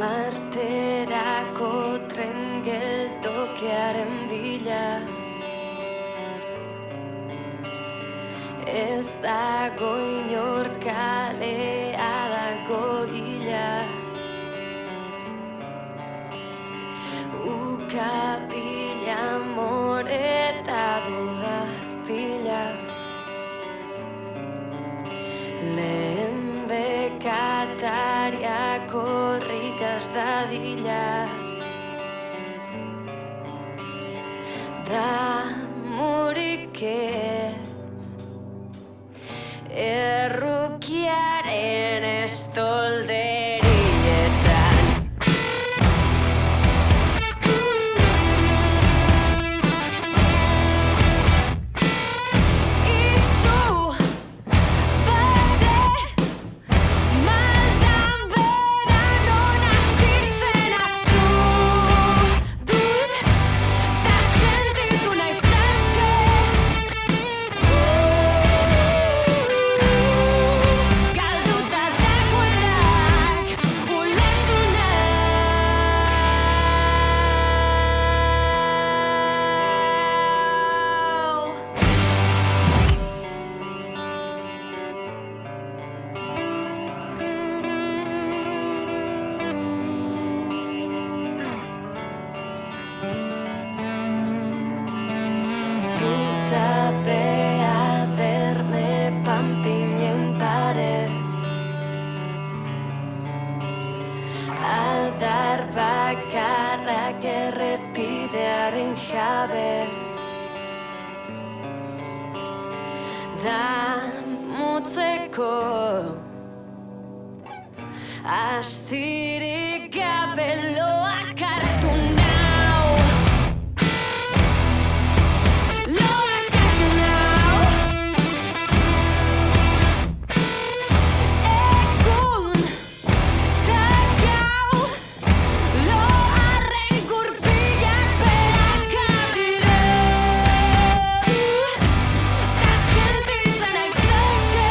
Marterako tren geltokiaren bila. Ez dago inor kalea dago hila. Ukabila amore eta duda pila. Lehen bekatariak korrikaz dadila. Damurik ez errukiaren estolderietan. Izu bate maldan beran ona zirzen aztu dut ta sentitu nahi zaske. Galduta dagoenak ulertu nau. Zutapea berme panpinen pare. Adar bakarrak errepidearen jabe. Damutzeko astirik gabe loak hartu nau. Loak hartu nau. Egun ta gau loarren gurpilak berakadire. Ta sentitzen nahi zaske.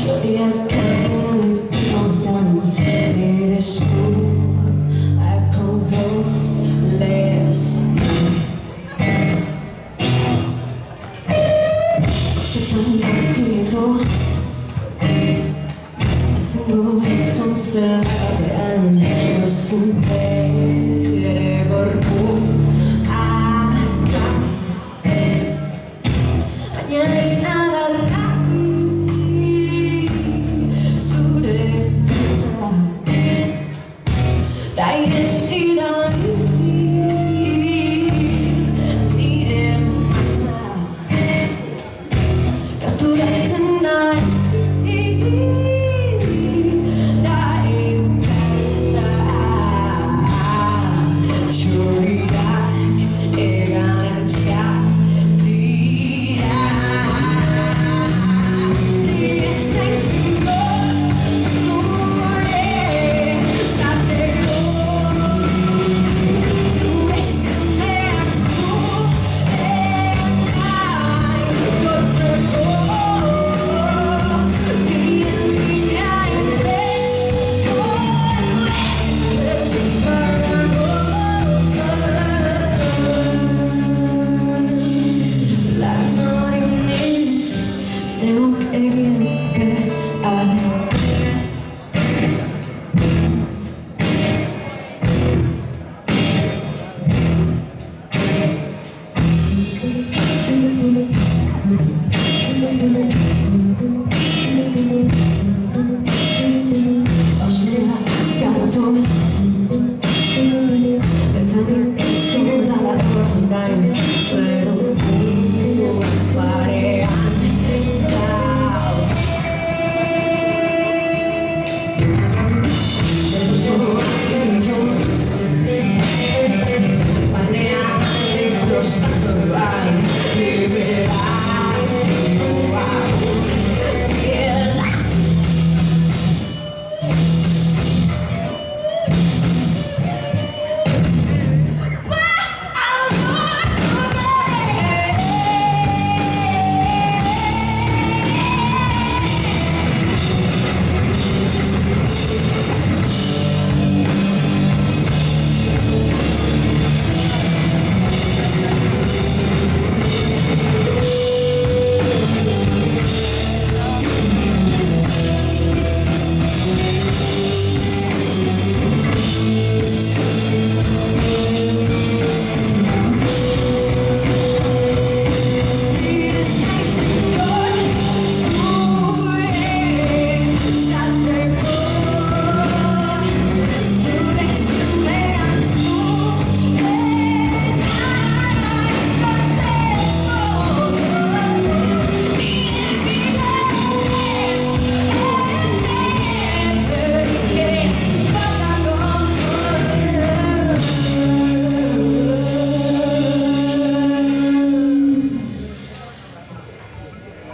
저리 약간을 피웠던 내일의 수 I call them less 어떤 뒤에도 승부의 손살에 무슨 배를 걸고 아싸 마냥 지나가라니 술에 들어 나의 시간이 이름 맞아 가도 같은 날이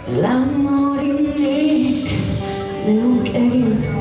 L'amore in te non chiede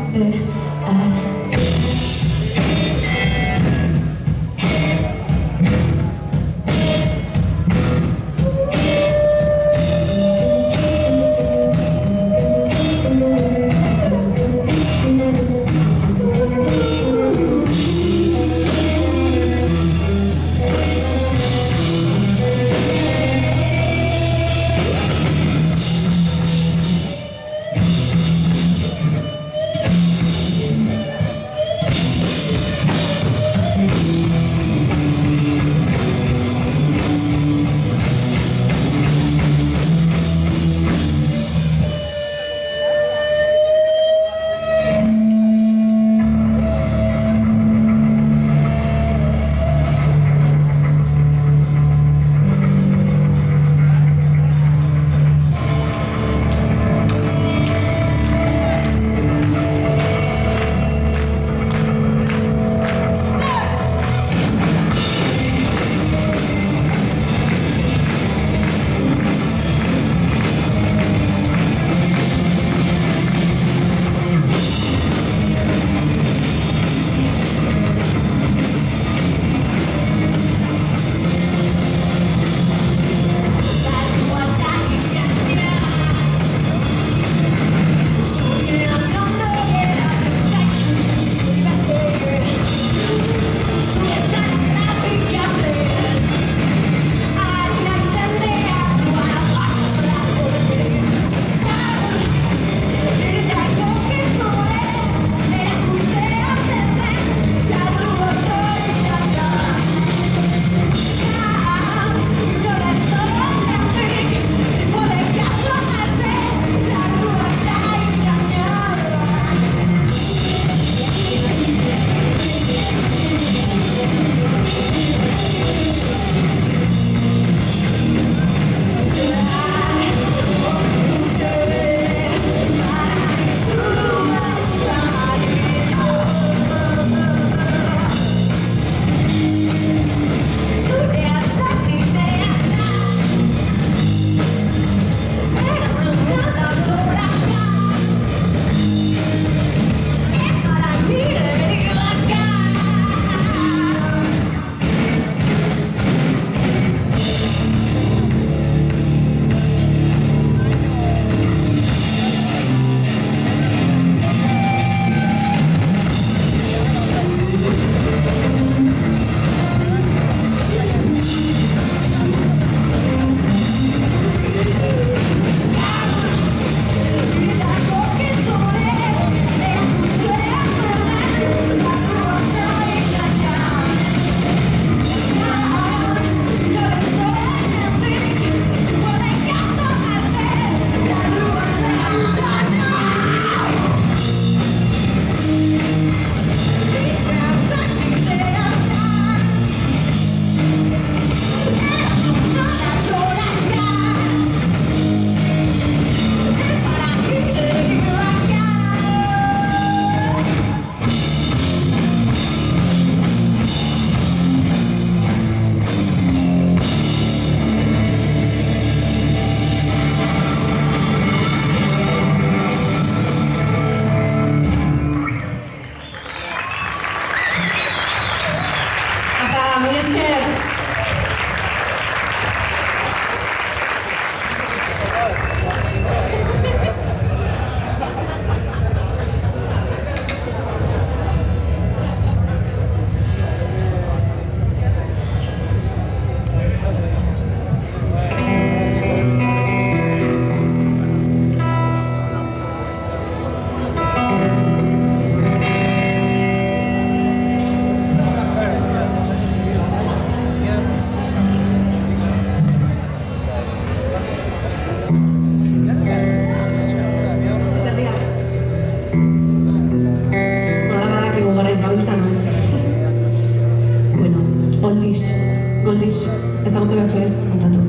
Wish. Ezagutzen da zuen, kontatu.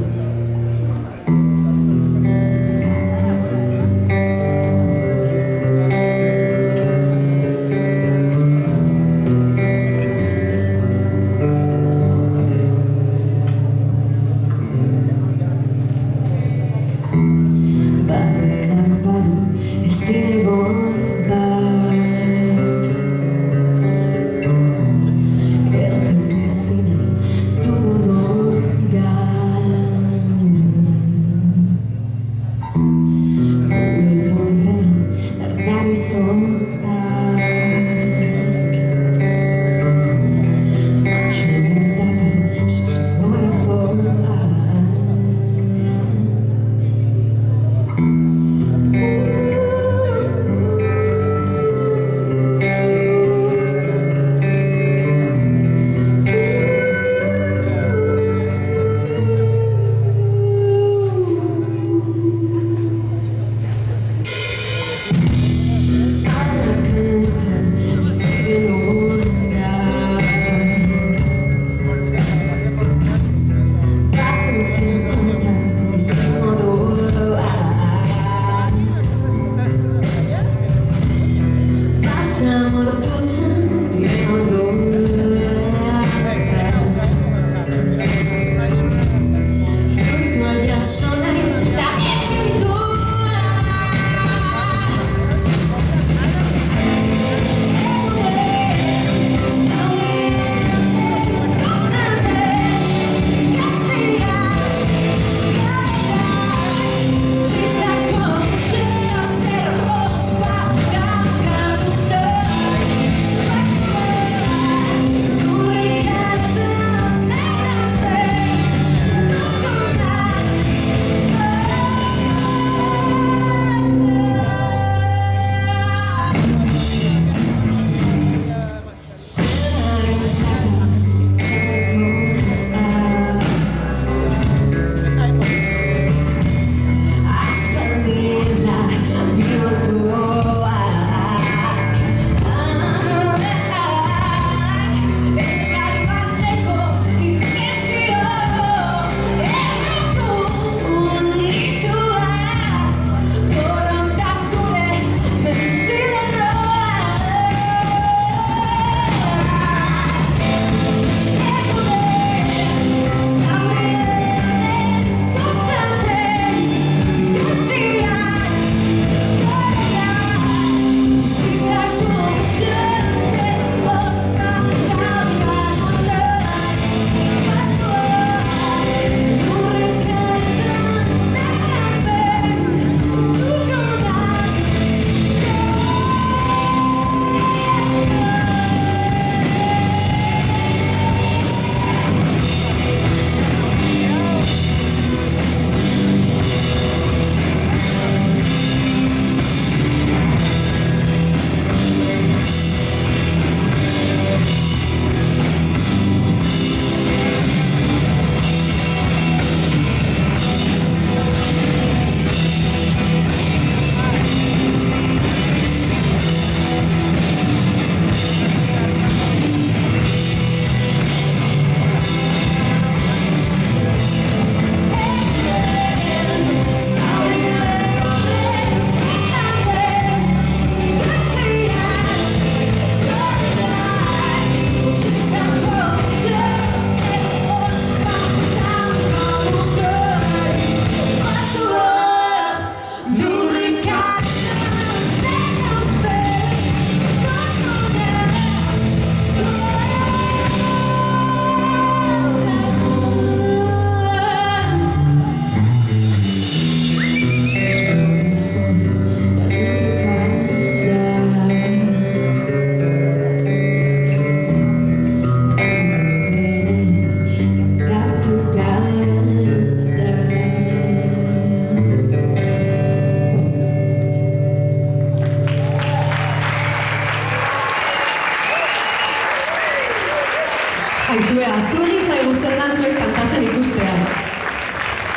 Aizue, aztu egin zaigu zer da zuek kantatzen ikustea.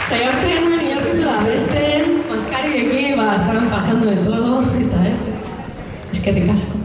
Saia uste genuen irakurtzula beste, maskariekin, estaban pasando de todo, eta eskerrik asko.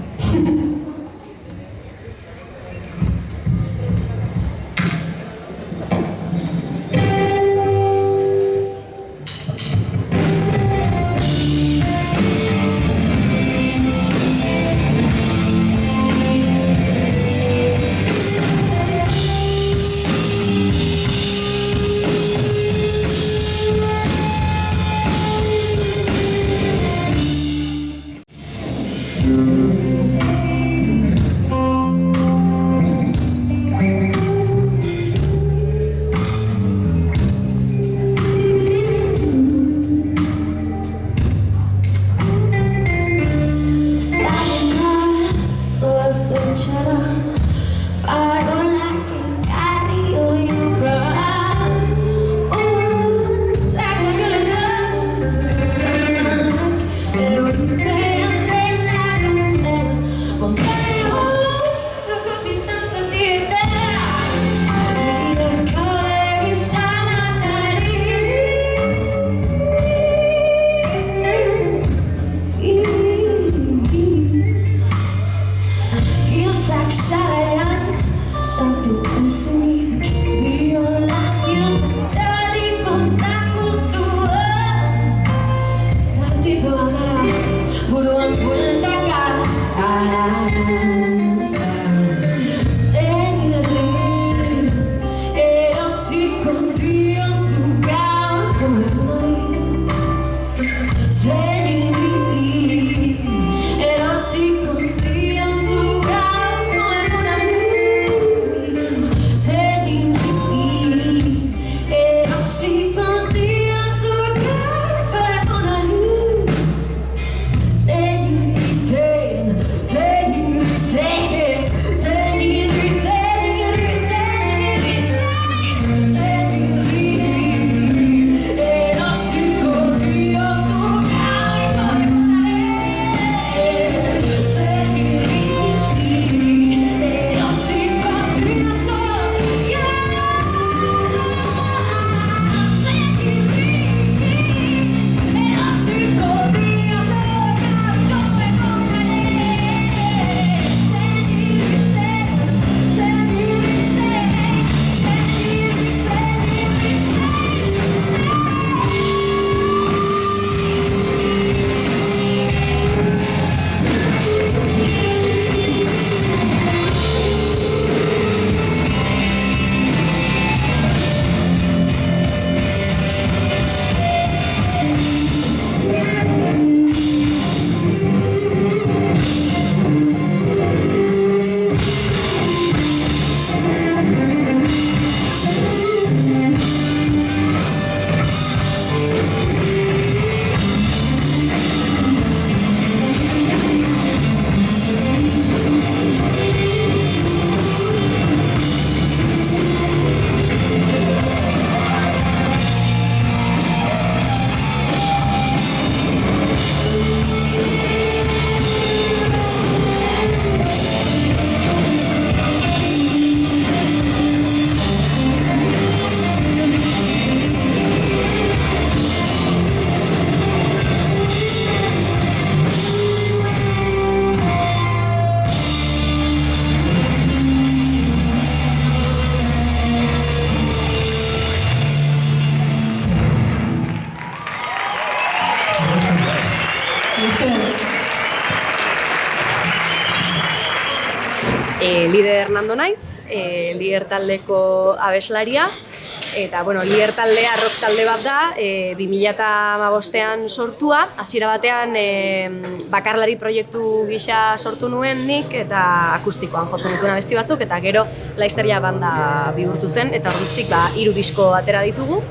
Lider Hernando naiz, Lider taldeko abeslaria, eta Lider taldea rock talde bat da, 2015ean sortua, hasiera batean bakarlari proiektu gisa sortu nuen nik, eta akustikoan jotzen dituen abesti batzuk, eta gero Laizteria banda bihurtu zen, eta ordutik 3 disko atera ditugu,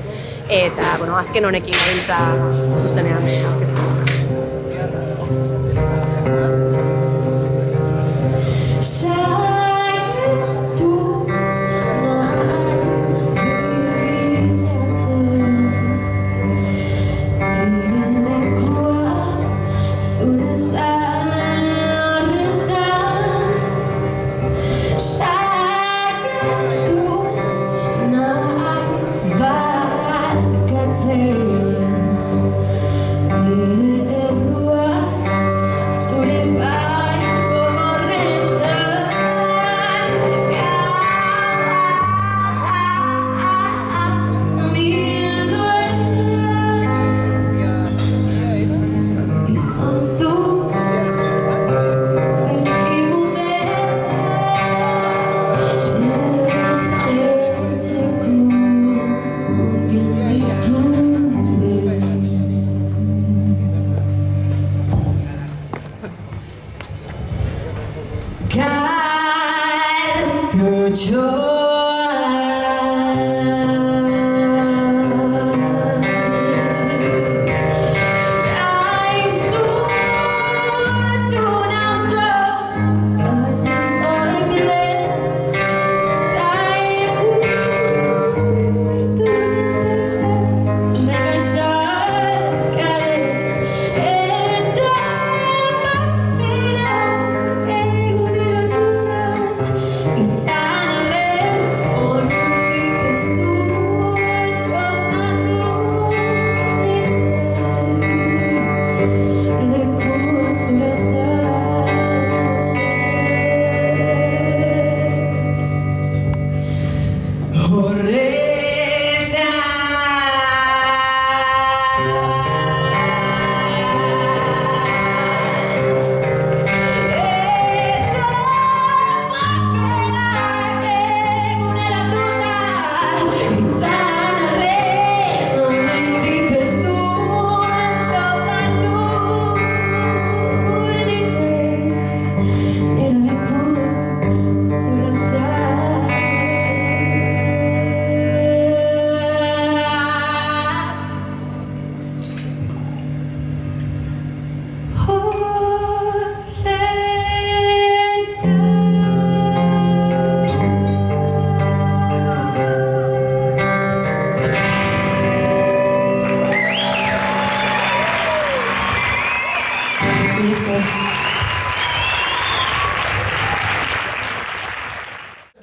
eta azken honekin gabiltza zuzenean aurkeztu. Barkatzen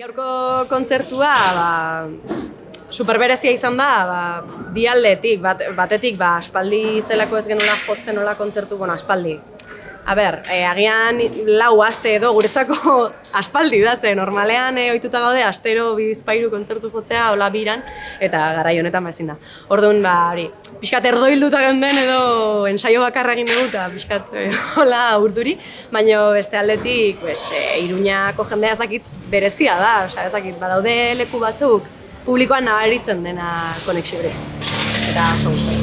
Gaurko kontzertua superberezia izan da, bi aldetik, batetik aspaldi zelako ez genuela jotzen nola kontzertu, aspaldi. Agian 4 aste edo guretzako aspaldi da, ze normalean ohituta gaude astero 2-3 kontzertu jotzea hola biran, eta garai honetan ezin da. Orduan, pixkat erdoilduta geunden edo ensaio bakarra egin dugu, eta pixkat hola urduri, baina beste aldetik Iruñako jendea ez dakit berezia da, ez dakit, badaude leku batzuk publikoan nabaritzen dena konexio hori, eta oso guztia.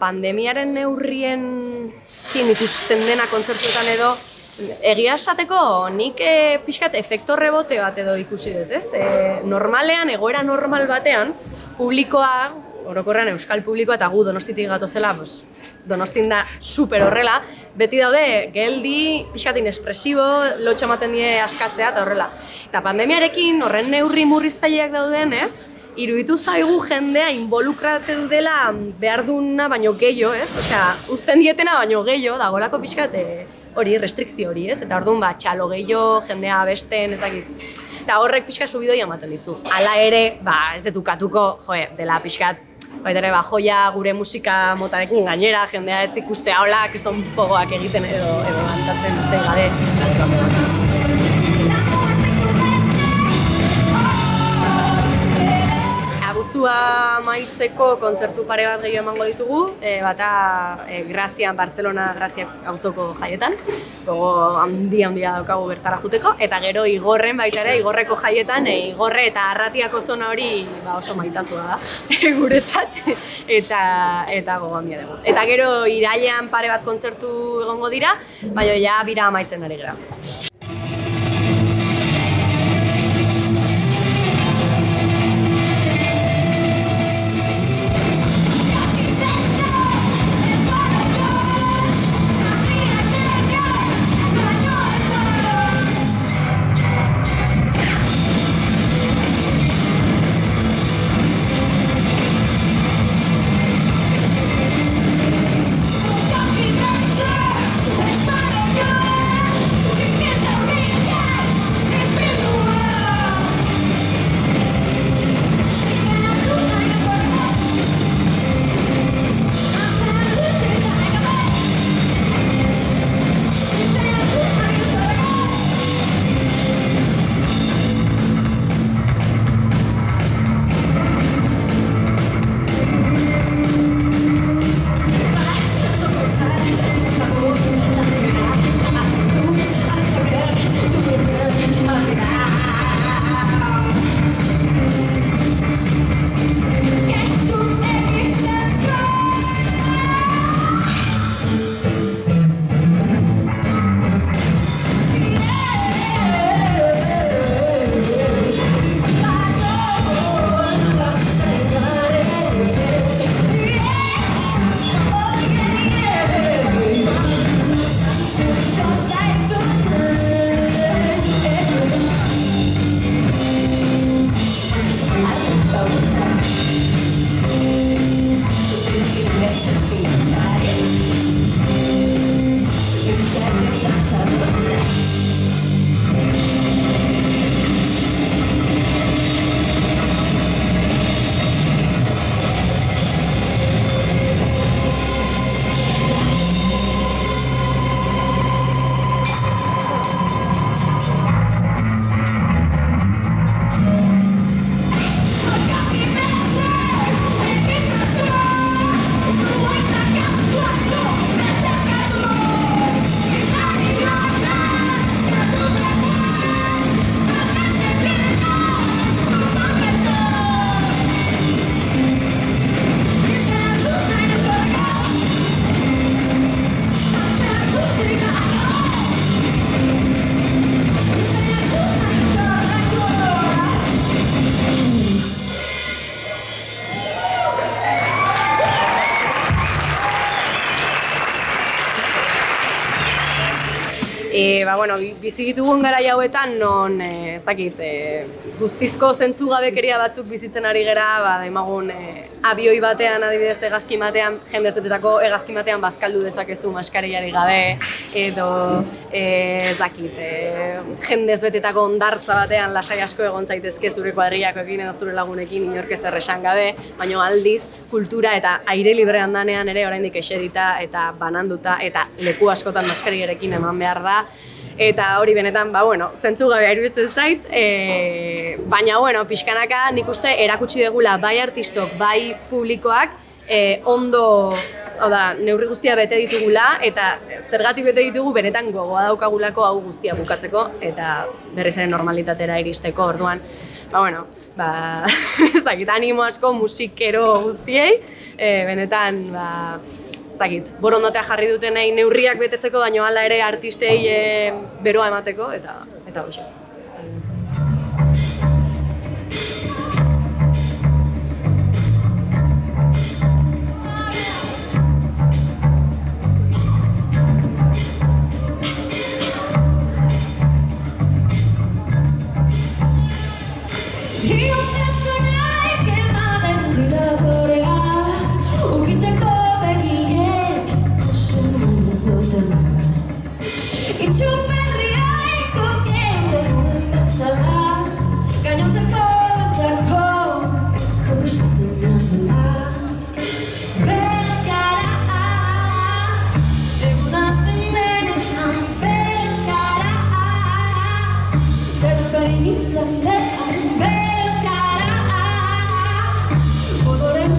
Pandemiaren neurrien ikusten dena kontzertuetan edo, egia esateko nik pixkat efekto rebote bat edo ikusi dut, ez? Normalean, egoera normal batean, publikoa, orokorrean euskal publikoa eta gu Donostitik gatozela, Donostin da super horrela, beti daude geldi, pixkat inespresibo, lotxa ematen die askatzea eta horrela. Eta pandemiarekin horren neurri murriztaileak dauden, ez? Iruditu zaigu jendea involukrate dela behar duna baino gehiago, ez? Osea, uzten dietena baino gehiago, dagoelako pixkat hori, restrikzio hori, ez? Eta orduan, txalo gehiago, jendea abesten, ezakit. Eta horrek pixkat subidoia ematen dizu. Hala ere, ez dut ukatuko, dela pixkat, baita joia gure musika motarekin gainera, jendea ez ikustea hola, kriston pogoak egiten edo antzatzen beste gabe. Abuztua maitzeko kontzertu pare bat gehiago emango ditugu, bata Grazian, Bartzelona Grazia auzoko jaietan, gogo handia daukagu bertara juteko, eta gero Igorren baita ere, Igorreko jaietan, Igorre eta Arratiako zona hori oso maitatua da, guretzat, eta gogo handia dugu. Eta gero irailean pare bat kontzertu egongo dira, baina ja bira amaitzen ari gara. Fiesta Bueno, bizi ditugun garai hauetan non, ez dakit, guztizko zentzugabekeria batzuk bizitzen ari gera, demagun abioi batean, adibidez, hegazkin batean, jende zetetako hegazkin batean bazkaldu dezakezu maskariari gabe, edo, ez dakit, jendez betetako ondartza batean lasai asko egon zaitezke zure kuadrillakoekin edo zure lagunekin inork ezer esan gabe, baina aldiz, kultura eta aire librean danean ere oraindik eserita eta bananduta eta leku askotan maskariarekin eman behar da. Eta hori benetan, zentzugabea iruditzen zait, baina, pixkanaka nik uste erakutsi degula bai artistok, bai publikoak, ondo, neurri guztia bete ditugula, eta zergatik bete ditugu benetan gogoa daukagulako hau guztia bukatzeko, eta berriz ere normalitatera iristeko, orduan, ezakit, animo asko musikero guztiei, benetan, borondatea jarri dutenei neurriak betetzeko, baina hala ere artistei beroa emateko, eta hoxe. Belkara, odoren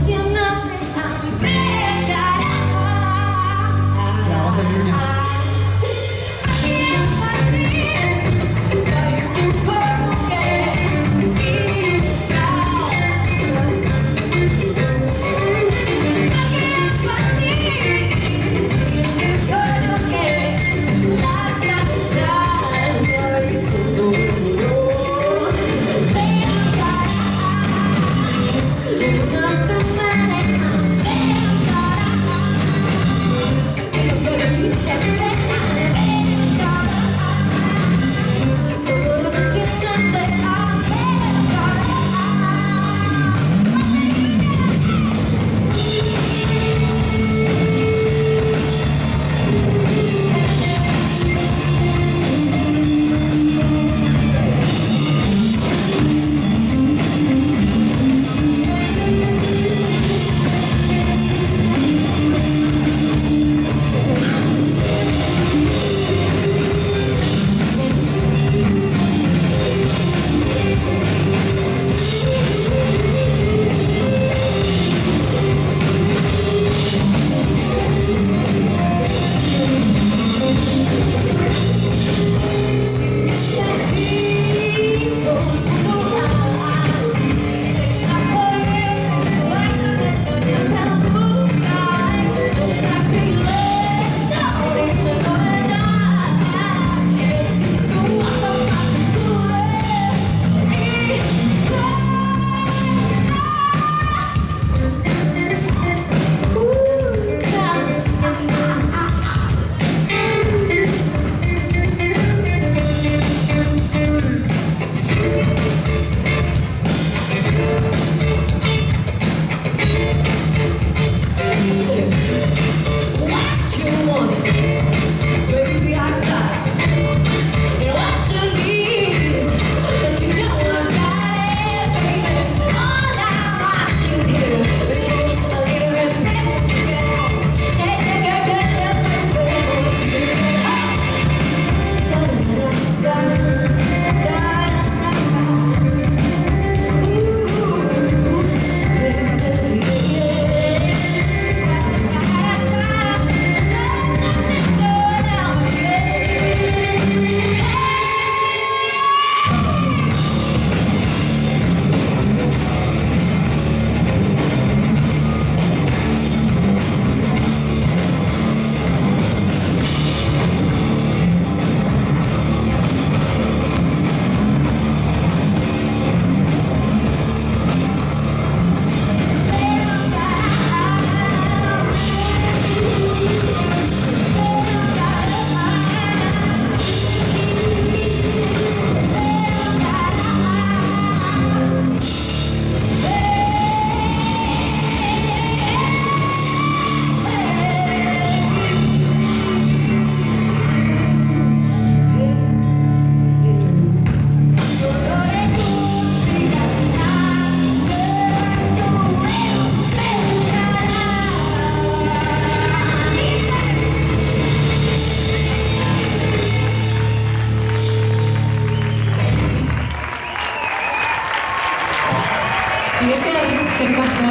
Eskerrik asko.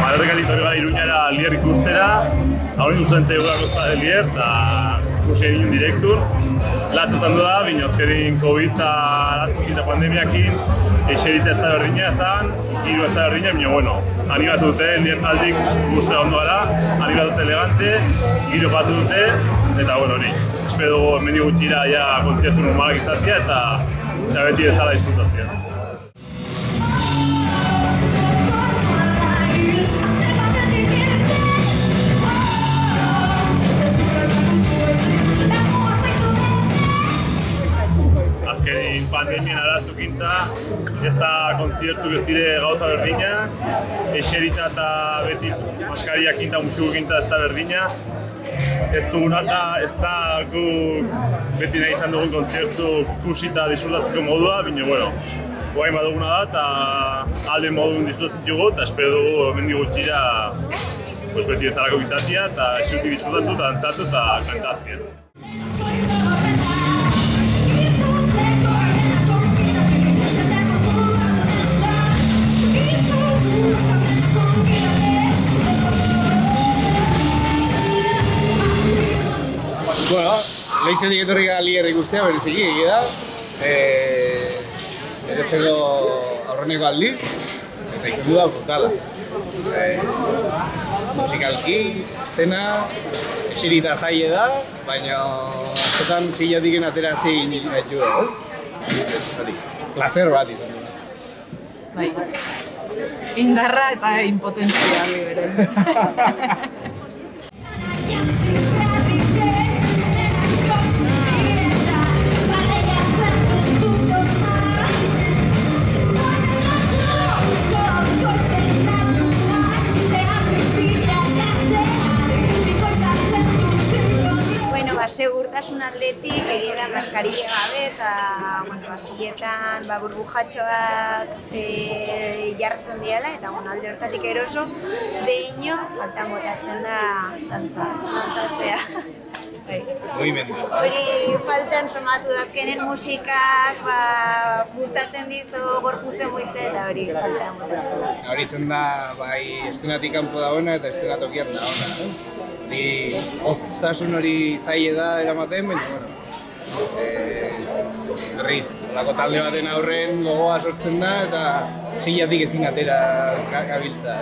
Horrek etorri gara Iruñara Lier ikustera, hori duzen zegoela kosta de Lier, eta ikusi egin direktur. Latz esan du da, bina azkerin COVID eta arazokin eta pandemiakin, eserita ez da berdina esan, hiru ez da berdina, bina bueno, animatu dute, Lier taldik guztera ondo gara, animatu dute elegante, giro batu dute, eta bueno, hori. Espero dugu hemendik gutxira ja kontzertu normalak izatea eta beti bezala disfrutazia. Azkenin pandemian arazokinta, ez da kontzertu ez dire gauza berdina, eserita eta beti maskariakinta, musikukinta ez da berdina. Ez duguna eta ez da guk beti nahi izan dugun kontzertu ikusi eta disfrutatzeko modua, baina bueno, guain baduguna da eta alden modun disfrutatzen dugu eta espero dugu hemendik gutxira beti bezalako izatea eta esutik disfrutatu eta dantzatu eta kantatzea. Bueno, lehitzetik etorri gara Lier ikustea, bereziki egia da. Eretzeko aurreneko aldiz, eta izan du da brutala. Musikalki, zena, eserita zaile da, baina askotan txillatik atera zein gaitu da, ez? Placer bat izan du. Bai, indarra eta impotentzia bere. Segurtasun aldetik egia da maskarilla gabe eta hasietan burbujatxoak jartzen diela eta alde hortatik eroso behin faltan botatzen da dantzatzea. Hori faltan somatu da azkenen musikak bultzatzen dizu gorputzen muitzen eta hori faltan botatzen da. Horitzen da bai estenatik kanpo dagoena eta estenatokian dagoena. Hoztasun hori zaile da eramaten, baina berriz, olako talde baten aurren gogoa sortzen da eta txillatik ezin atera gabiltza,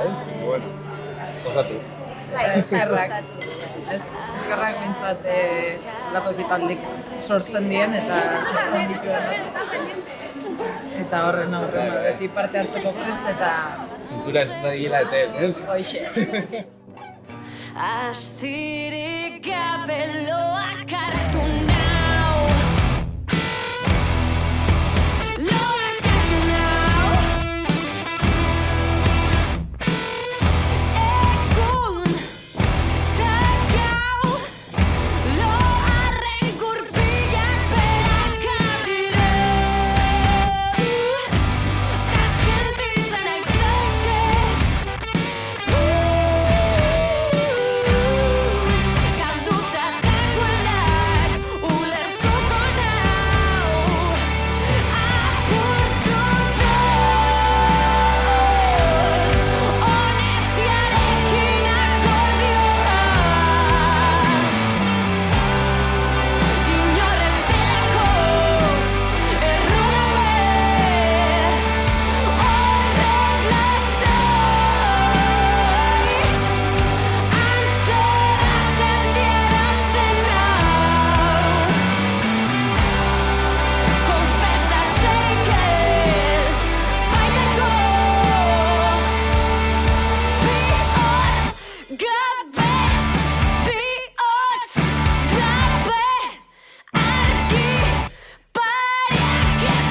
gozatu. Eskerrak. Eskerrak bintzat lako ekitaldik sortzen dien eta sortzen dituen atzik. Eta horren aurren beti parte hartzeko prest eta... Kultura ez da dira eten, ez? Hoxe. Astirik gabe loak hartu nau. Loak hartu nau. Egun ta gau. Loarren gurpilak berakak dira. Ta sentitzen aizazke. Argi pariak ez